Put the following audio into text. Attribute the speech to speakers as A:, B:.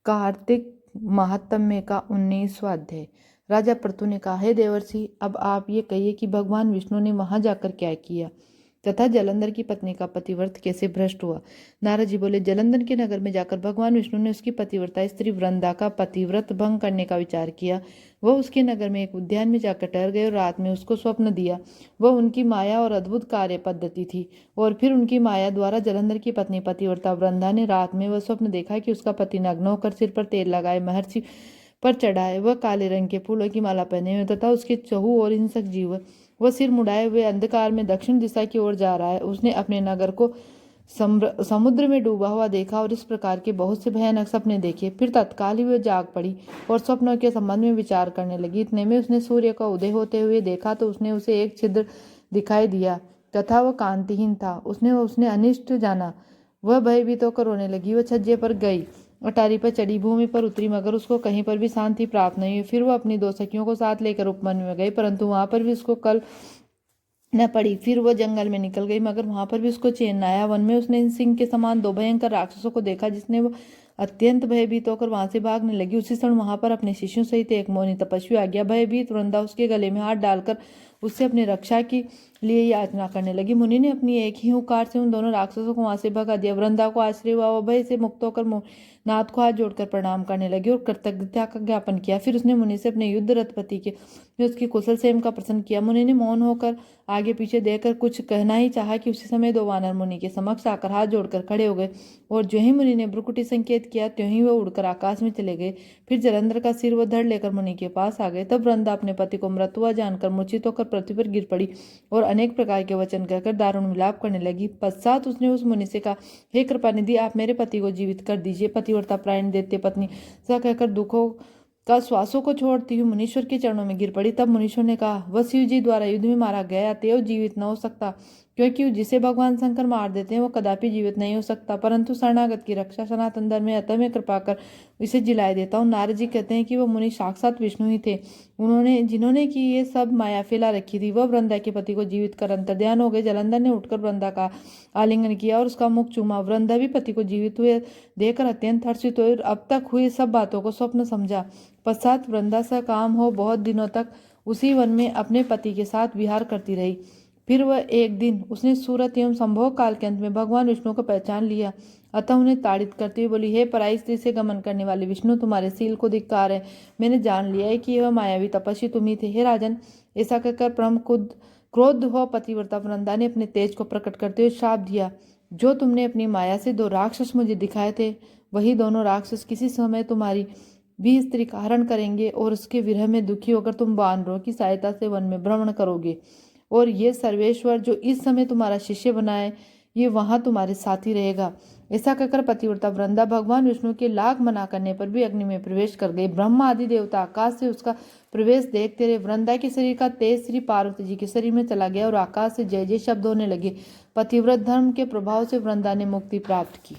A: कार्तिक महात्म्य का 19वां अध्याय। राजा पृथु ने कहा, हे देवर्षि, अब आप ये कहिए कि भगवान विष्णु ने वहां जाकर क्या किया तथा जलंधर की पत्नी का पतिव्रत कैसे भ्रष्ट हुआ। नारद जी बोले, जलंधर के नगर में जाकर भगवान विष्णु ने उसकी पतिव्रता स्त्री वृंदा का पतिव्रत भंग करने का विचार किया। वह उसके नगर में एक उद्यान में जाकर ठहर गए और रात में उसको स्वप्न दिया। वह उनकी माया और अद्भुत कार्य पद्धति थी। और फिर उनकी माया द्वारा जलंधर की पत्नी पतिव्रता वृंदा ने रात में वह स्वप्न देखा कि उसका पति नग्न होकर सिर पर तेल लगाए महर्षि पर चढ़ाए, वह काले रंग के फूलों की माला पहने हुए तथा उसके चहु और हिंसक जीव, वह सिर मुड़ाए हुए अंधकार में दक्षिण दिशा की ओर जा रहा है। उसने अपने नगर को समुद्र में डूबा हुआ देखा और इस प्रकार के बहुत से भयानक सपने देखे। फिर तत्काल ही वह जाग पड़ी और स्वप्नों के संबंध में विचार करने लगी। इतने में उसने सूर्य का उदय होते हुए देखा तो उसने उसे एक छिद्र दिखाई दिया तथा वह कांतिहीन था। उसने अनिष्ट जाना। वह भयभीत होकर रोने लगी। वह छज्जे पर गई, अटारी पर चढ़ी, भूमि पर उतरी, मगर उसको कहीं पर भी शांति प्राप्त नहीं हुई। फिर वह अपनी 2 सखियों को साथ लेकर उपवन में गई, परंतु वहां पर भी उसको कल न पड़ी। फिर वह जंगल में निकल गई, मगर वहां पर भी उसको चैन न आया। वन में उसने इन सिंह के समान 2 भयंकर राक्षसों को देखा, जिसने वह अत्यंत भयभीत होकर वहां से भागने लगी। उसी क्षण वहां पर अपने शिष्यों सहित एक मौनी तपस्वी आ गया। भयभीत वृंदा उसके गले में हाथ डालकर उससे अपनी रक्षा की लिए याचना करने लगी। मुनि ने अपनी एक ही हुंकार से उन दोनों राक्षसों को वहां से भगा दिया। वृंदा को आश्चर्य हुआ। वह भय से मुक्त होकर नाथ को हाथ जोड़कर प्रणाम करने लगी और कृतज्ञता का ज्ञापन किया। फिर उसने मुनि से अपने युद्ध रथपति के उसकी कुशल क्षेम का प्रश्न किया। मुनि ने मौन होकर आगे पीछे देखकर कुछ कहना ही चाहा कि उसी समय 2 वानर मुनि के समक्ष आकर हाथ जोड़कर खड़े हो गए और जो ही मुनि ने भ्रुकुटी संकेत किया त्यों ही वह उड़कर आकाश में चले गए। फिर जलंधर का सिर व धड़ लेकर मुनि के पास आ गए। तब वृंदा अपने पति को मृत हुआ जानकर मूर्छित होकर पृथ्वी पर गिर पड़ी और अनेक प्रकार के वचन कहकर दारुण विलाप करने लगी। पश्चात उसने उस मुनि से कहा, हे कृपानिधि, आप मेरे पति को जीवित कर दीजिए। पतिव्रता प्राण देते पत्नी सा कहकर दुखों का श्वासों को छोड़ती हुई मुनीश्वर के चरणों में गिर पड़ी। तब मुनीश्वर ने कहा, वह शिव जी द्वारा युद्ध में मारा गया, अतएव जीवित न हो सकता, क्योंकि जिसे भगवान शंकर मार देते हैं वो कदापि जीवित नहीं हो सकता। परंतु शरणागत की रक्षा सनातन धर्म में, अतः मैं कृपा कर इसे जिलाए देता हूँ। नारद जी कहते हैं कि वह मुनि साक्षात विष्णु ही थे। जिन्होंने की ये सब माया फैला रखी थी। वह वृंदा के पति को जीवित कर अंतर्ध्यान हो गए। जलंधर ने उठकर वृंदा का आलिंगन किया और उसका मुख चूमा। वृंदा भी पति को जीवित हुए देखकर अत्यंत हर्षित हुई और अब तक हुई सब बातों को स्वप्न समझा। पश्चात वृंदा सा काम हो बहुत दिनों तक उसी वन में अपने पति के साथ विहार करती रही। फिर वह एक दिन उसने सूरत एवं संभोग काल के अंत में भगवान विष्णु को पहचान लिया। अतः उन्हें ताड़ित करते हुए बोली, हे पराई स्त्री से गमन करने वाले विष्णु, तुम्हारे शील को धिक्कार है। मैंने जान लिया है कि यह मायावी तपस्वी तुम ही थे। हे राजन, ऐसा कहकर परम क्रोध हो पतिव्रता वृंदा ने अपने तेज को प्रकट करते हुए श्राप दिया, जो तुमने अपनी माया से 2 राक्षस मुझे दिखाए थे, वही दोनों राक्षस किसी समय तुम्हारी भी स्त्री का हरण करेंगे और उसके विरह में दुखी होकर तुम वानरों की सहायता से वन में भ्रमण करोगे। और ये सर्वेश्वर जो इस समय तुम्हारा शिष्य बना है, ये वहां तुम्हारे साथ ही रहेगा। ऐसा कहकर पतिव्रता वृंदा भगवान विष्णु के लाख मना करने पर भी अग्नि में प्रवेश कर गई। ब्रह्मा आदि देवता आकाश से उसका प्रवेश देखते रहे। वृंदा के शरीर का तेज श्री पार्वती जी के शरीर में चला गया और आकाश से जय जय शब्द होने लगे। पतिव्रत धर्म के प्रभाव से वृंदा ने मुक्ति प्राप्त की।